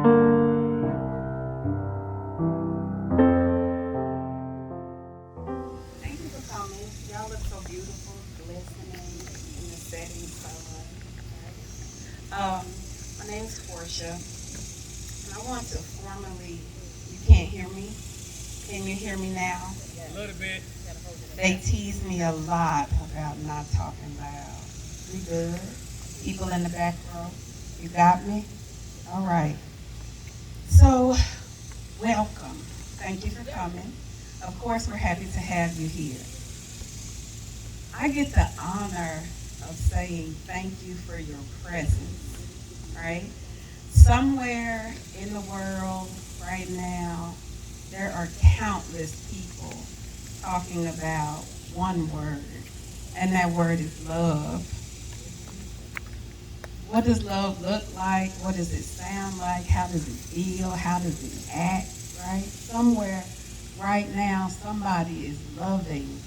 Thank you for coming. Y'all look so beautiful, glistening in the setting sun. My name's Portia, and I want to formally. You can't hear me? Can you hear me now? A little bit. They tease me a lot about not talking loud. We good? People in the back row, you got me? All right. So, welcome. Thank you for coming. Of course, we're happy to have you here. I get the honor of saying thank you for your presence, right? Somewhere in the world right now, there are countless people talking about one word, and that word is love. What does love look like? What does it sound like? How does it feel? How does it act, right? Somewhere right now, somebody is loving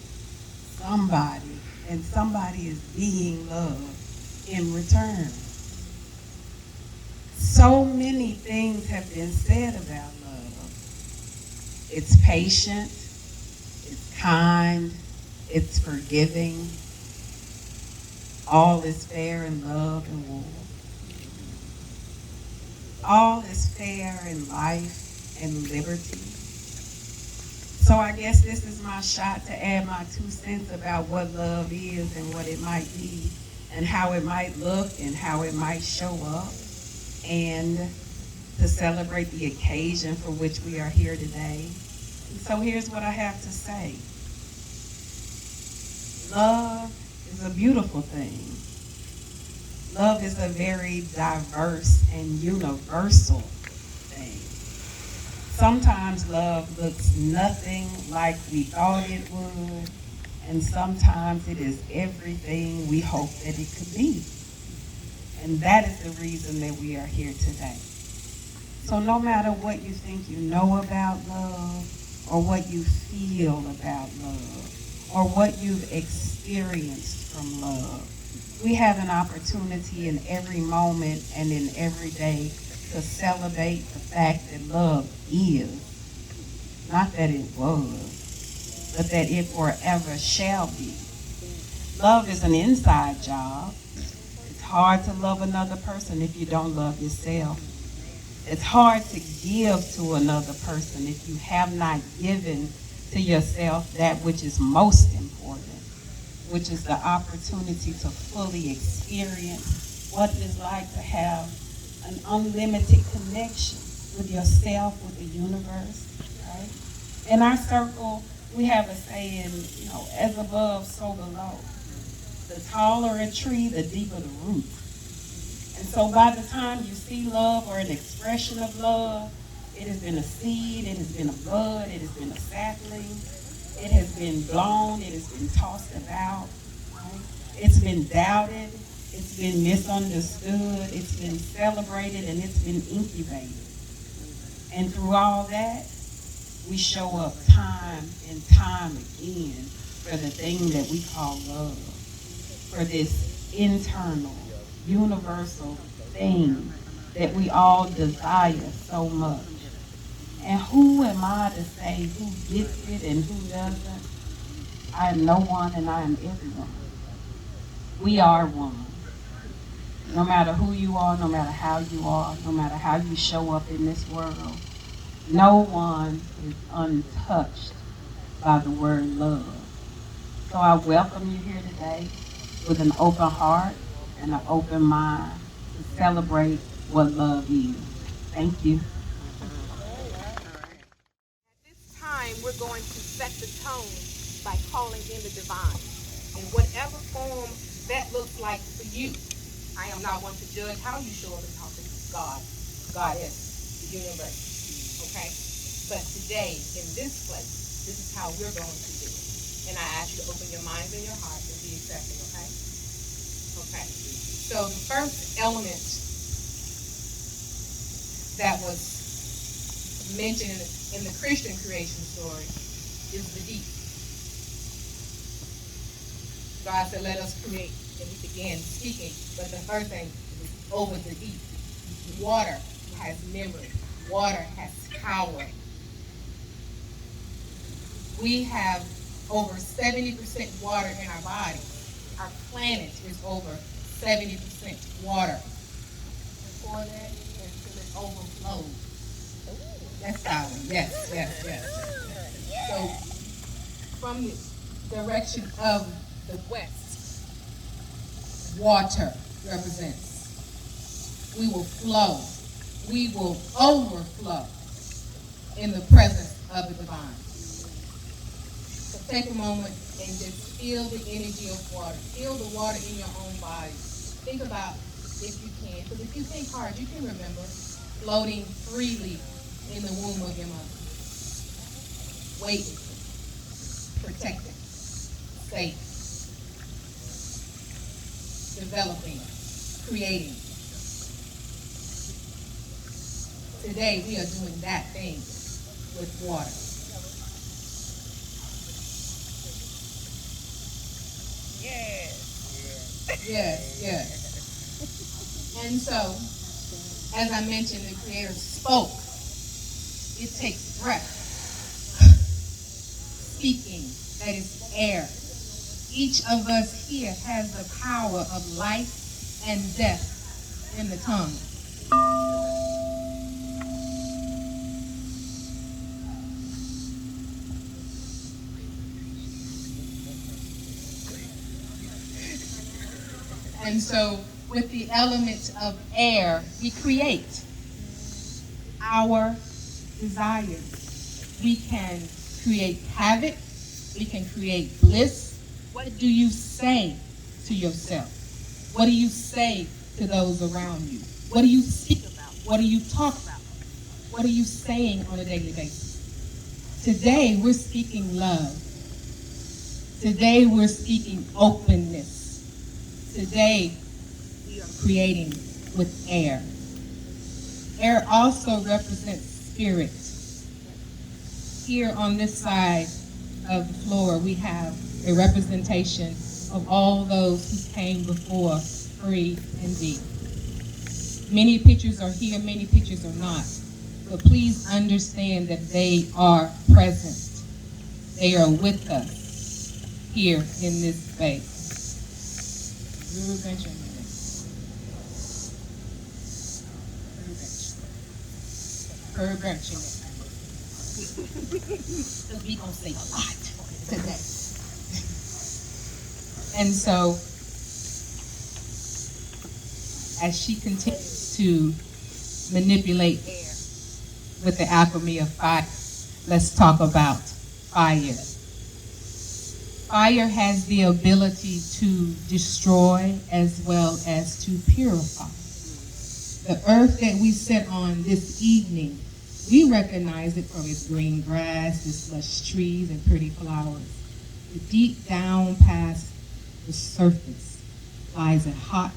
somebody, and somebody is being loved in return. So many things have been said about love. It's patient, it's kind, it's forgiving. All is fair in love and war. All is fair in life and liberty. So I guess this is my shot to add my 2 cents about what love is and what it might be and how it might look and how it might show up, and to celebrate the occasion for which we are here today. So here's what I have to say. Love is a beautiful thing. Love is a very diverse and universal thing. Sometimes love looks nothing like we thought it would, and sometimes it is everything we hope that it could be. And that is the reason that we are here today. So no matter what you think you know about love, or what you feel about love, or what you've experienced from love, we have an opportunity in every moment and in every day to celebrate the fact that love is, not that it was, but that it forever shall be. Love is an inside job. It's hard to love another person if you don't love yourself. It's hard to give to another person if you have not given to yourself that which is most important, which is the opportunity to fully experience what it is like to have an unlimited connection with yourself, with the universe, right? In our circle, we have a saying, as above, so below. The taller a tree, the deeper the root. And so by the time you see love or an expression of love, it has been a seed, it has been a bud, it has been a sapling, it has been blown, it has been tossed about, right? It's been doubted, it's been misunderstood, it's been celebrated, and it's been incubated. And through all that, we show up time and time again for the thing that we call love, for this internal, universal thing that we all desire so much. And who am I to say who gets it and who doesn't? I am no one and I am everyone. We are one. No matter who you are, no matter how you are, no matter how you show up in this world, no one is untouched by the word love. So I welcome you here today with an open heart and an open mind to celebrate what love is. Thank you. At this time, we're going to set the tone by calling in the divine. In whatever form that looks like for you. I am not one to judge how you show up and talk to God, Goddess, the universe, okay? But today, in this place, this is how we're going to do it. And I ask you to open your minds and your hearts and be accepting, okay? Okay. So the first element that was mentioned in the Christian creation story is the deep. God said, let us create, and we began speaking. But the first thing was over the deep. Water has memory. Water has power. We have over 70% water in our body. Our planet is over 70% water. Pour that until it overflows. That's our yes, yes, yes. So from the direction of the west, water represents. We will flow. We will overflow in the presence of the divine. So take a moment and just feel the energy of water. Feel the water in your own body. Think about, if you can, because if you think hard, you can remember floating freely in the womb of your mother. Waiting, protected, safe, developing, creating. Today we are doing that thing with water. Yes, yes. And so, as I mentioned, the Creator spoke. It takes breath. Speaking, that is air. Each of us here has the power of life and death in the tongue. And so, with the element of air, we create our desires. We can create havoc. We can create bliss. What do you say to yourself? What do you say to those around you? What do you speak about? What do you talk about? What are you saying on a daily basis? Today, we're speaking love. Today, we're speaking openness. Today, we are creating with air. Air also represents spirit. Here on this side of the floor, we have a representation of all those who came before Phree and Dee. Many pictures are here, many pictures are not. But please understand that they are present. They are with us here in this space. Because we gonna say a lot today. And so, as she continues to manipulate air with the alchemy of fire, let's talk about fire. Fire has the ability to destroy as well as to purify. The earth that we sit on this evening, we recognize it from its green grass, its lush trees, and pretty flowers. But deep down past the surface lies a hot,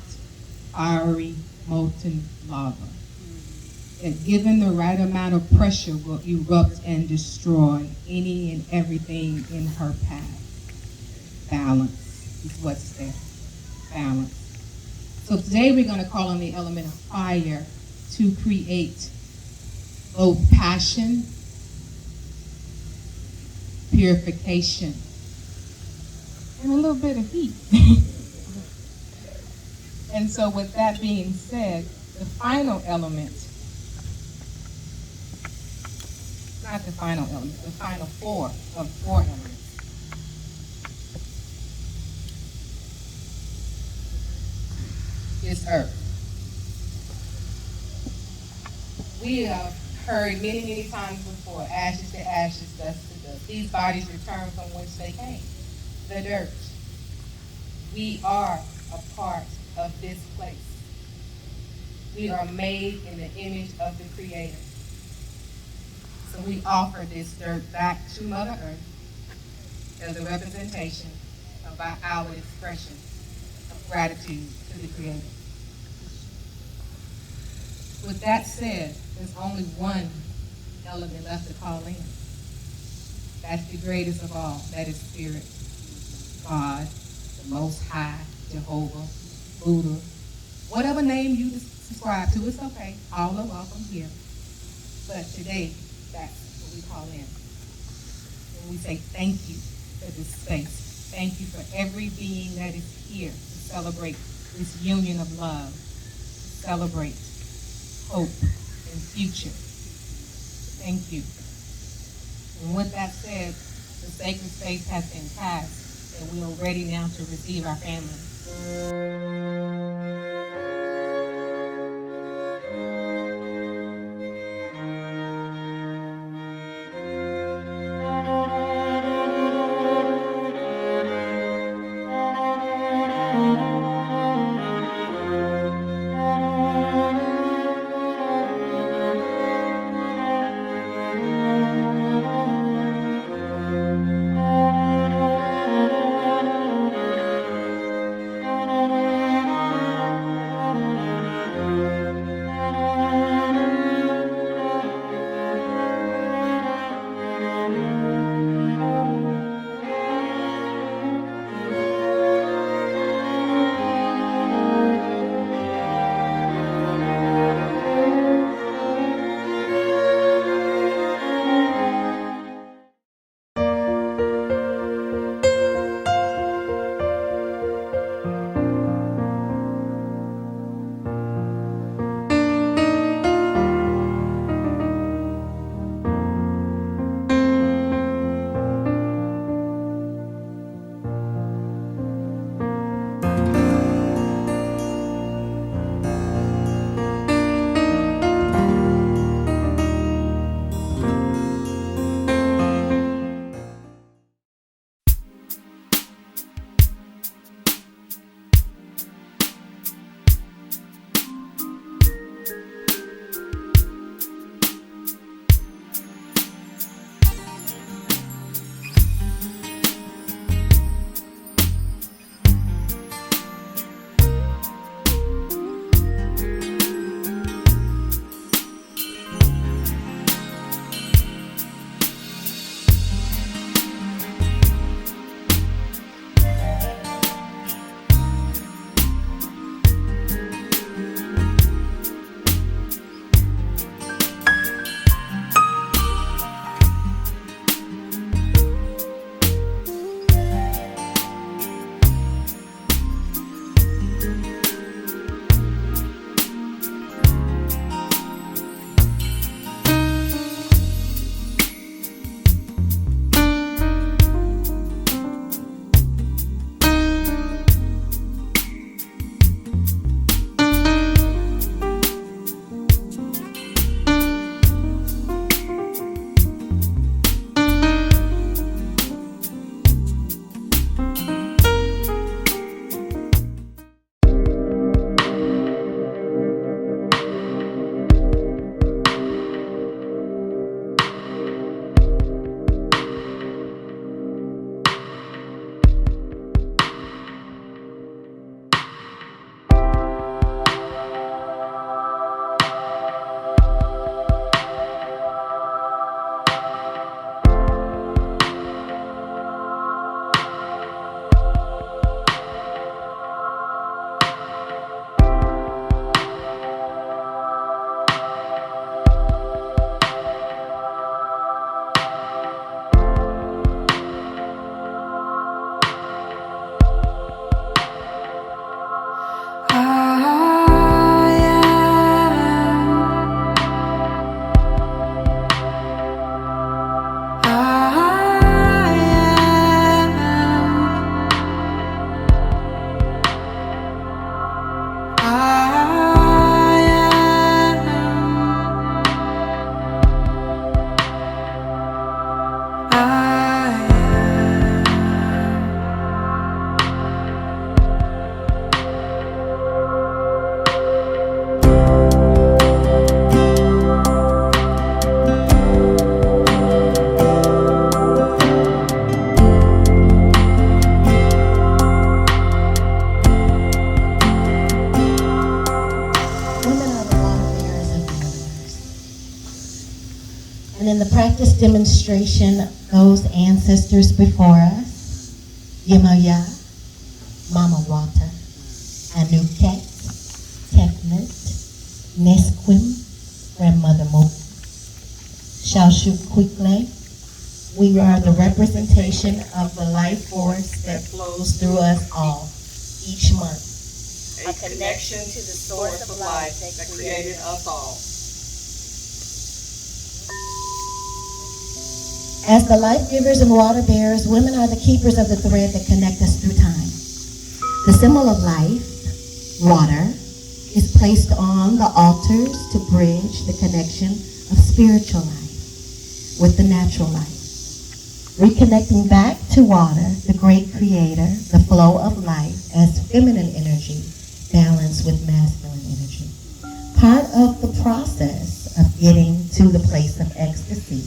fiery, molten lava that, given the right amount of pressure, will erupt and destroy any and everything in her path. Balance is what's there. Balance. So today we're going to call on the element of fire to create both passion, purification, and a little bit of heat. And so with that being said, the final element, not the final element, the final four of four elements, is earth. We have heard many, many times before, ashes to ashes, dust to dust. These bodies return from which they came, the dirt. We are a part of this place. We are made in the image of the Creator. So we offer this dirt back to Mother Earth as a representation of our expression of gratitude to the Creator. With that said, there's only one element left to call in. That's the greatest of all. That is Spirit, God, the Most High, Jehovah, Buddha, whatever name you subscribe to, it's okay. All are welcome here. But today, that's what we call in. And we say thank you for this space. Thank you for every being that is here to celebrate this union of love, celebrate hope and future. Thank you. And with that said, the sacred space has been passed, and we are ready now to receive our family. And in the practice demonstration, those ancestors before us, Yemoya, Mama Wata, Anuket, Tefnut, Nesquim, Grandmother Mo, Shashu Quickle. We are the representation of the life force that flows through us all each month. A connection to the source of life that created us all. As the life givers and water bearers, women are the keepers of the thread that connect us through time. The symbol of life, water, is placed on the altars to bridge the connection of spiritual life with the natural life. Reconnecting back to water, the great creator, the flow of life as feminine energy balanced with masculine energy. Part of the process of getting to the place of ecstasy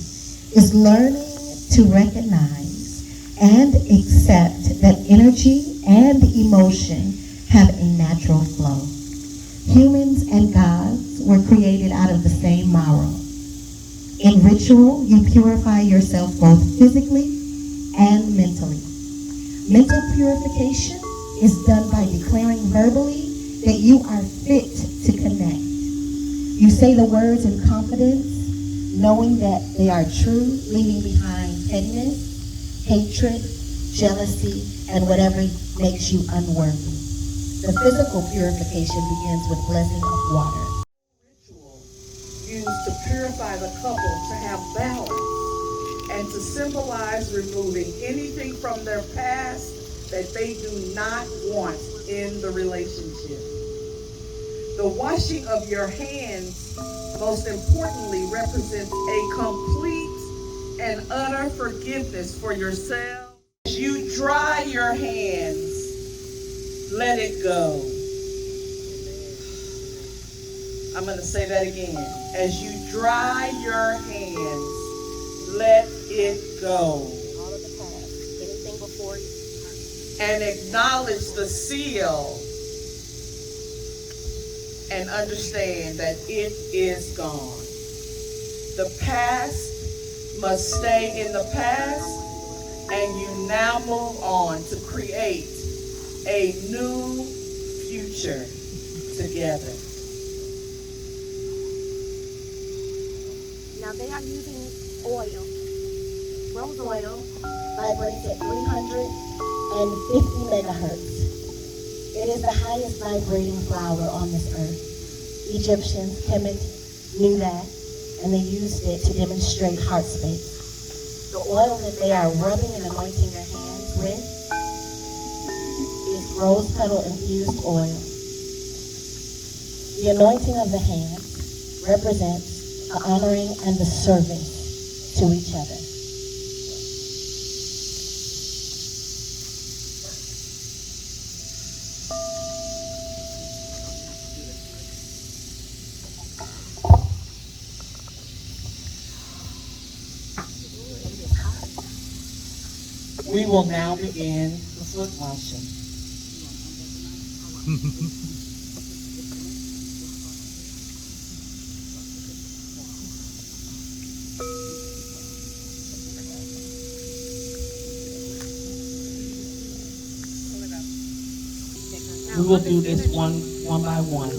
is learning to recognize and accept that energy and emotion have a natural flow. Humans and gods were created out of the same marrow. In ritual, you purify yourself both physically and mentally. Mental purification is done by declaring verbally that you are fit to connect. You say the words in confidence, knowing that they are true, leaving behind pettiness, hatred, jealousy, and whatever makes you unworthy. The physical purification begins with blessing of water. Ritual used to purify the couple to have balance and to symbolize removing anything from their past that they do not want in the relationship. The washing of your hands, most importantly, represents a complete and utter forgiveness for yourself. As you dry your hands, let it go. I'm going to say that again. As you dry your hands, let it go. All of the past, anything before you. And acknowledge the seal and understand that it is gone. The past must stay in the past, and you now move on to create a new future together. Now they are using oil, rose oil. Vibrates at 350 megahertz. It is the highest vibrating flower on this earth. Egyptians, Kemet, knew that, and they used it to demonstrate heart space. The oil that they are rubbing and anointing their hands with is rose petal infused oil. The anointing of the hands represents the honoring and the service to each other. We will now begin the foot washing. We will do this one by one.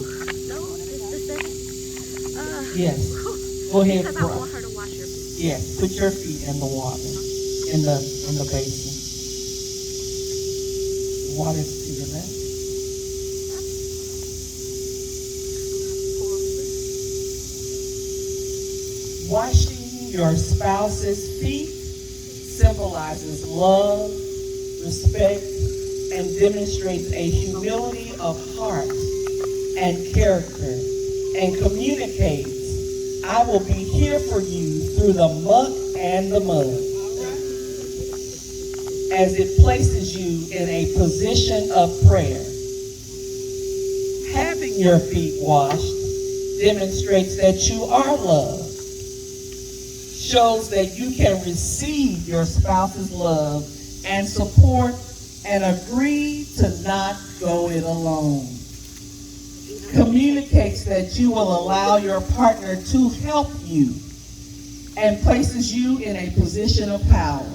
Yes. Go ahead, Because I bro. want her to wash your feet. Yes. Put your feet in the water, in the basin. Water's to your left. Washing your spouse's feet symbolizes love, respect, and demonstrates a humility of heart and character, and communicates, I will be here for you through the muck and the mud, as it places you in a position of prayer. Having your feet washed demonstrates that you are loved, shows that you can receive your spouse's love and support and agree to not go it alone. Communicates that you will allow your partner to help you and places you in a position of power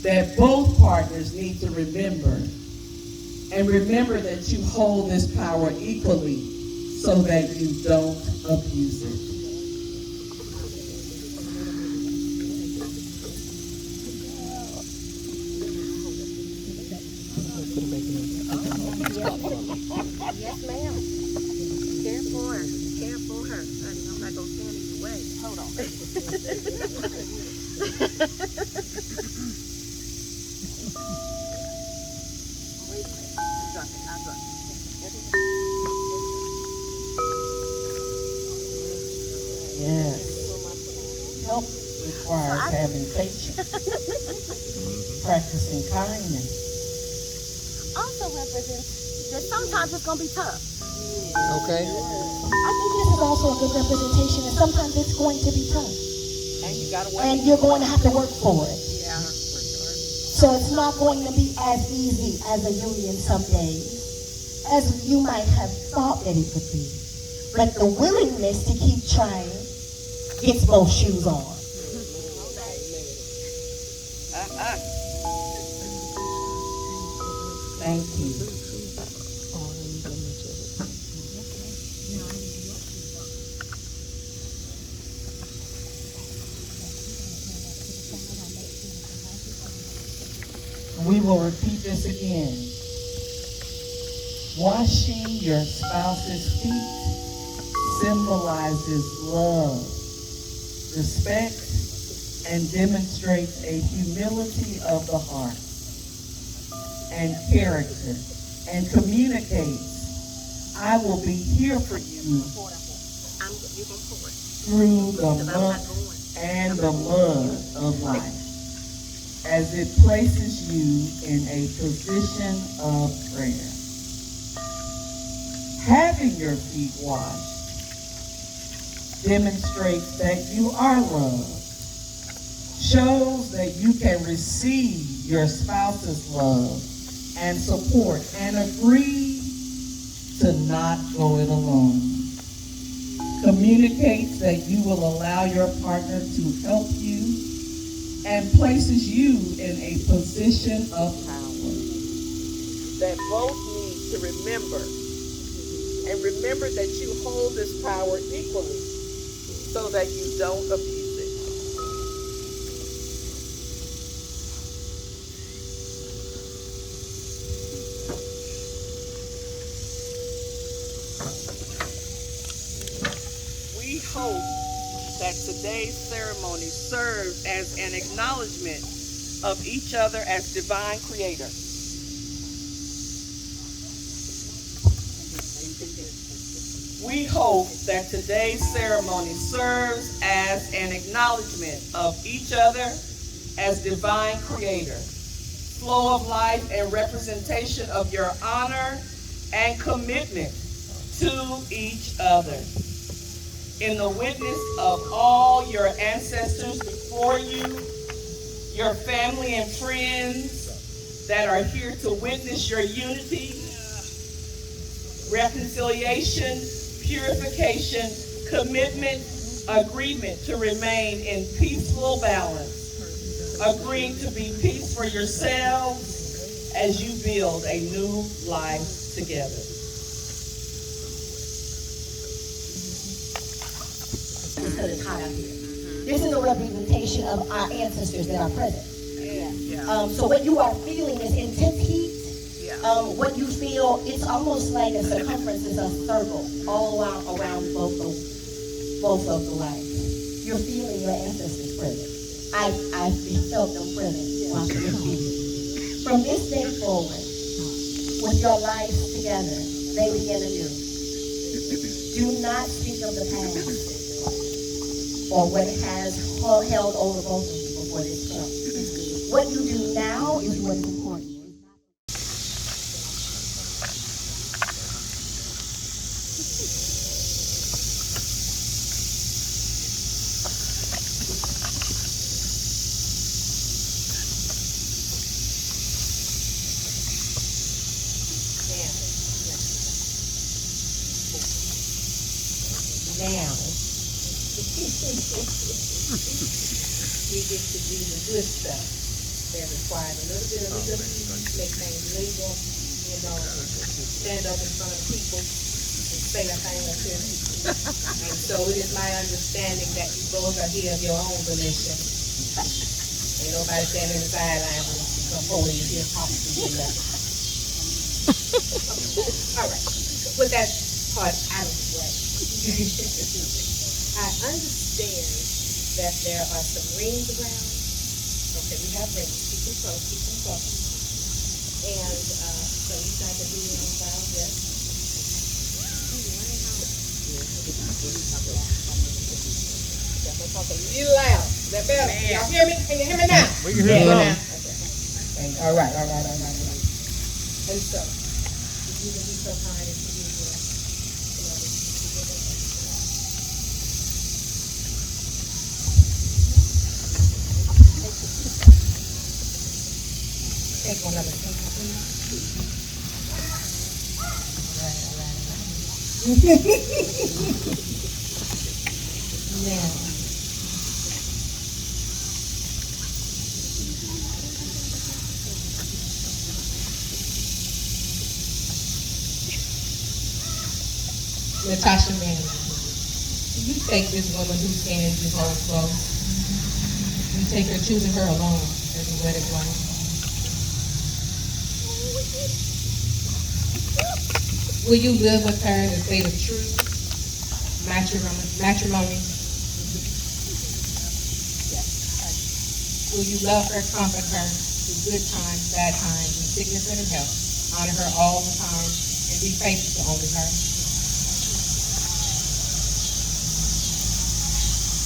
that both partners need to remember. And remember that you hold this power equally so that you don't abuse it. Yes, ma'am. Care for her. Care for her. Honey, I'm not gonna stand in your way. Hold on. Wait a minute. Drop it. I'll drop it. Yes. Help requires having patience, practicing kindness. Also represents that sometimes it's gonna be tough. Okay. I think this is also a good representation, and sometimes it's going to be tough. And you gotta work. And you're going to have to work for it. Yeah, for sure. So it's not going to be as easy as a union some days as you might have thought that it would be. But the willingness to keep trying gets both shoes on. Thank you. We will repeat this again. Washing your spouse's feet symbolizes love, respect, and demonstrates a humility of the heart and character, and communicates, I will be here for you through the muck and the mud of life, as it places you in a position of prayer. Having your feet washed demonstrates that you are loved, shows that you can receive your spouse's love and support, and agree to not go it alone. Communicates that you will allow your partner to help you, and places you in a position of power. That both need to remember, and remember that you hold this power equally, so that you don't abuse it. We hope that today's ceremony serves as an acknowledgement of each other as divine creators. We hope that today's ceremony serves as an acknowledgement of each other as divine creators, flow of life and representation of your honor and commitment to each other. In the witness of all your ancestors before you, your family and friends that are here to witness your unity, reconciliation, purification, commitment, agreement to remain in peaceful balance, agreeing to be peace for yourselves as you build a new life together. Because it's hot out here. This is a representation of our ancestors that are present. So what you are feeling is intense heat. What you feel, it's almost like a circumference is a circle all around both of the lights. You're feeling your ancestors present. I felt them present while you were speaking. From this day forward, with your lives together, they begin anew. Do not speak of the past or what has held over both of you before this point. What you do now is what is important. Now, we get to do the good stuff that requires a little bit of leadership, make things legal, stand up in front of people, and say that thing with you. And so it is my understanding that you both are here of your own volition. Ain't nobody standing in the sideline with some holy is here talking to you. All right. With that part out of the way, I understand that there are some rings around. Okay, we have rings. Keep them close, keep them close. And so you guys are doing on file, yes? Talk a little loud. Is that better? Y'all hear me? Can you hear me now? We can hear you now. Okay. All right. And so, if you would be so kind as to be here. Take one of the things, please. All right. Now. Natasha Manning, you take this woman who's standing this whole flow. You take her, choosing her alone as a wedded wife. Will you live with her in the state of truth, matrimony? Yes. Will you love her, comfort her through good times, bad times, in sickness and in health? Honor her all the time and be faithful to only her.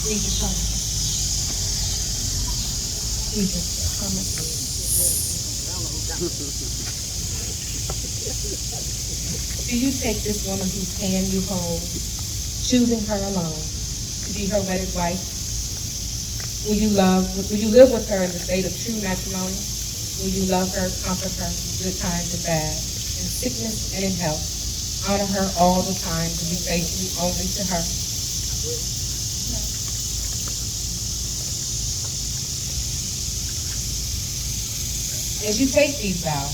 Read the promise. Read the promise. Do you take this woman whose hand you hold, choosing her alone, to be her wedded wife? Will you live with her in the state of true matrimony? Will you love her, comfort her in good times and bad, in sickness and in health? Honor her all the time to be faithful only to her. As you take these vows,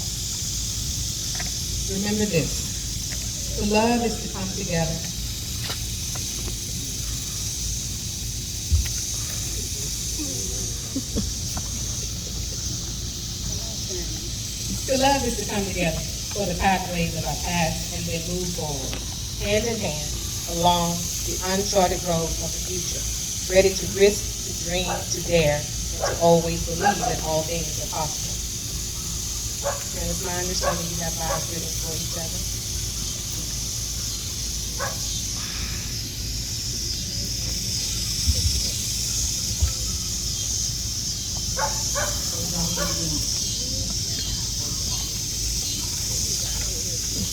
remember this: to love is to come together. To love is to come together for the pathways of our past and then move forward, hand in hand, along the uncharted road of the future, ready to risk, to dream, to dare, and to always believe that all things are possible. And it's my understanding you have vows written for each other.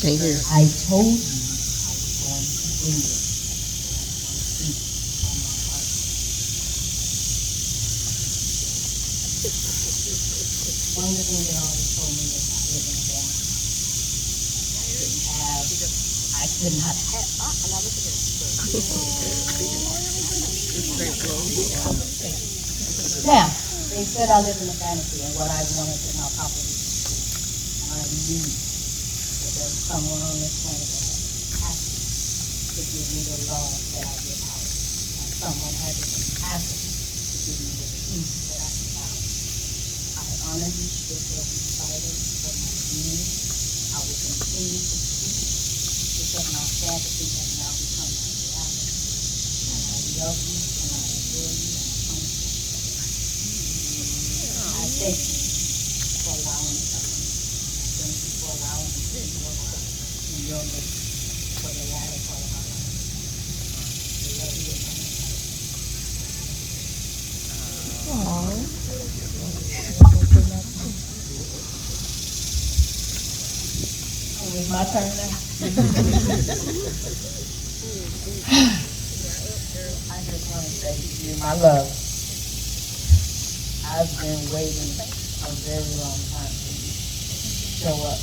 Can't hear. I told you I was going to do this. One of the things they always told me was I lived in a family. I couldn't have Now, they said I lived in a fantasy and what I wanted to not happen. And I knew that there was someone on this planet that had to give me the love that I get out. And someone had the capacity to give me the peace that I get out. I honor you because you silent for my being. I will continue to speak because my fantasy has now become my reality. And I love you and I adore you and I promise you. I thank you for allowing me to come. I thank you for allowing me to work in your midst for the latter part of my life. I love you and I Oh, it's my turn now. I just want to say to you, my love, I've been waiting a very long time for you to show up.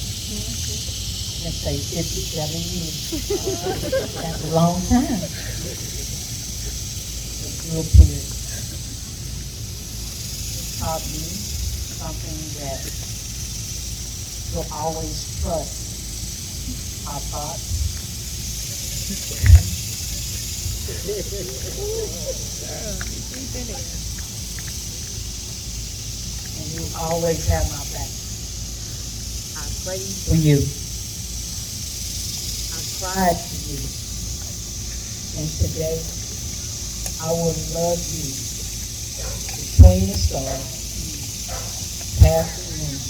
Let's say 57 years. That's a long time. It's a real period. It taught me something that you'll always trust our thoughts, And you always have my back. I prayed for you. I cried for you. And today, I will love you between the stars, past the moon,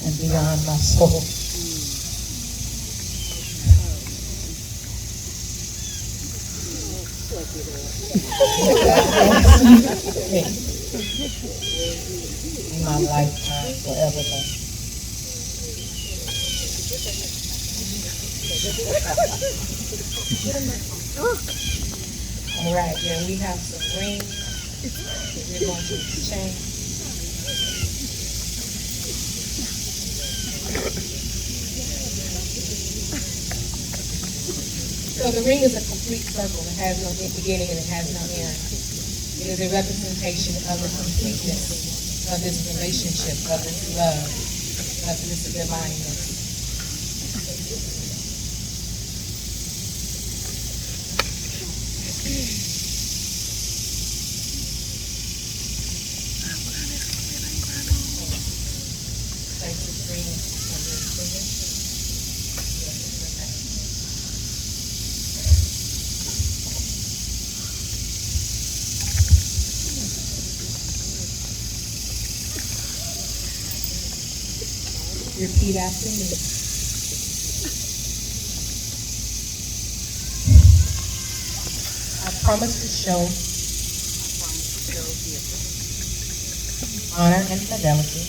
and beyond my soul. In my lifetime, forever, Lord. All right, now we have some rings we're going to exchange. So the ring is a complete circle. It has no beginning and it has no end. It is a representation of the completeness of this relationship, of this love, of this divineness. Place this ring on your finger. Repeat after me. I promise to show honor and fidelity,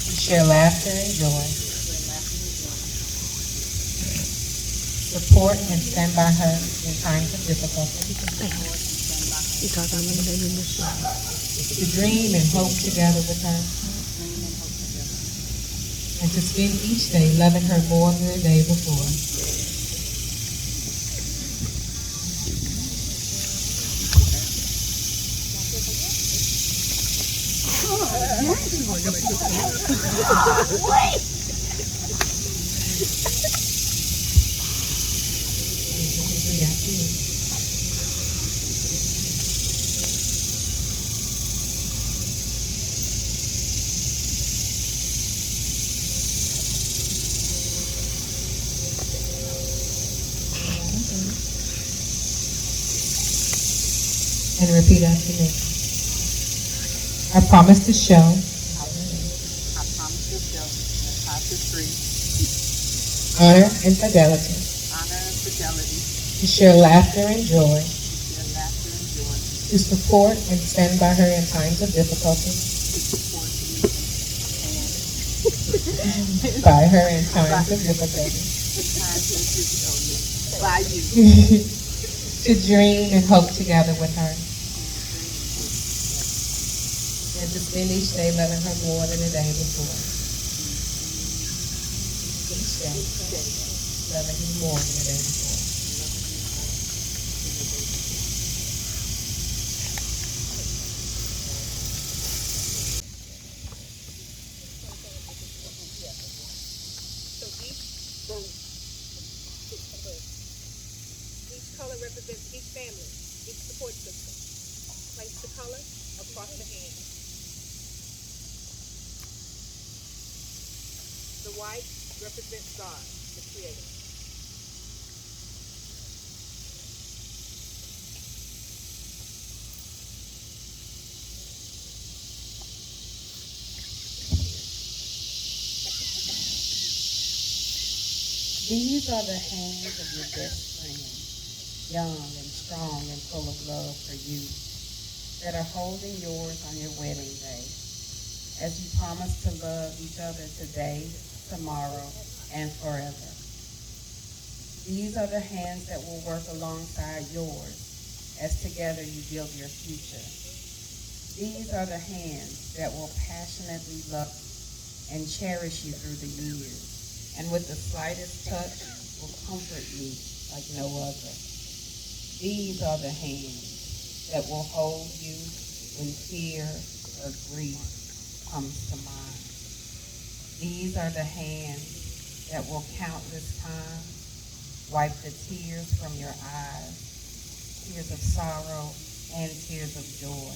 to share laughter and joy, support and stand by her in times of difficulty, to dream and hope together with her, and to spend each day loving her more than the day before. And repeat after me. I promise to show honor and fidelity, to share laughter and joy, to support and stand by her in times of difficulty, by her in times of difficulty, to dream and hope together with her, and to spend each day loving her more than the day before. Each day, loving him more than the day before. Each color represents each family, each support system. Place the color across the hand. The white represents God, the Creator. These are the hands of your best friend, young and strong and full of love for you, that are holding yours on your wedding day, as you promise to love each other today, tomorrow, and forever. These are the hands that will work alongside yours, as together you build your future. These are the hands that will passionately love and cherish you through the years, and with the slightest touch will comfort you like no other. These are the hands that will hold you when fear or grief comes to mind. These are the hands that will countless time wipe the tears from your eyes, tears of sorrow and tears of joy.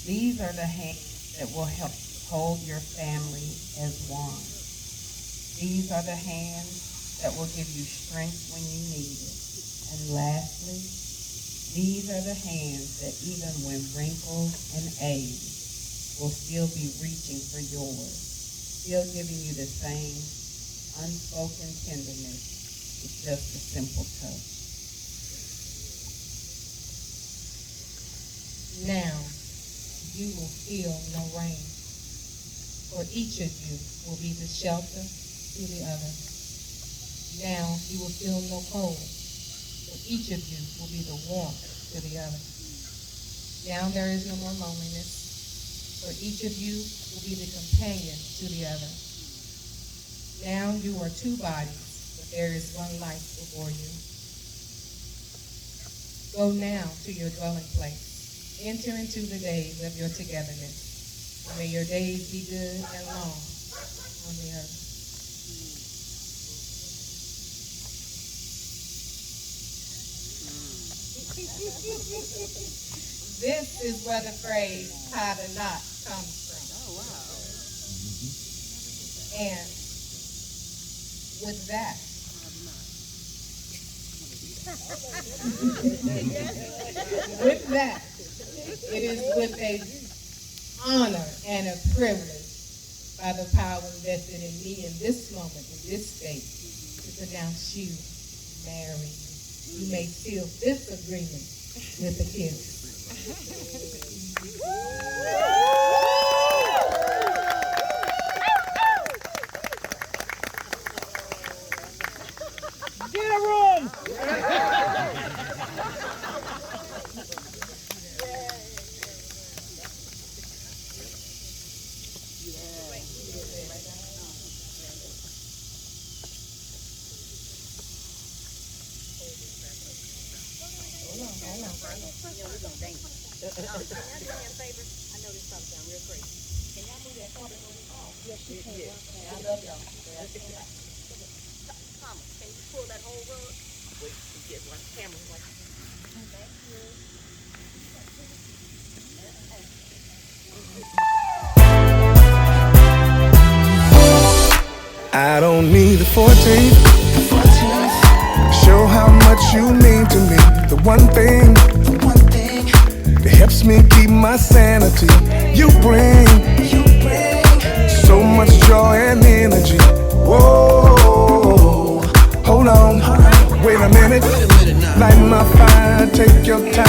These are the hands that will help hold your family as one. These are the hands that will give you strength when you need it. And lastly, these are the hands that even when wrinkled and aged will still be reaching for yours, still giving you the same unspoken tenderness with just a simple touch. Now you will feel no rain, for each of you will be the shelter to the other. Now you will feel no cold, for each of you will be the warmth to the other. Now there is no more loneliness, for each of you will be the companion to the other. Now you are two bodies, but there is one life before you. Go now to your dwelling place. Enter into the days of your togetherness. May your days be good and long on the earth. This is where the phrase tie the knot comes from. Oh, wow. And with that, it is with a honor and a privilege by the power invested in me in this moment, in this state, to pronounce you married. You may seal this agreement with a kiss. Get a room! Can you pull that whole rug? Wait, you get one camera like thank you. I don't need the 14th. Show how much you mean to me. The one thing that helps me keep my sanity. You bring so much joy and energy. Whoa, hold on, wait a minute. Light my fire, take your time.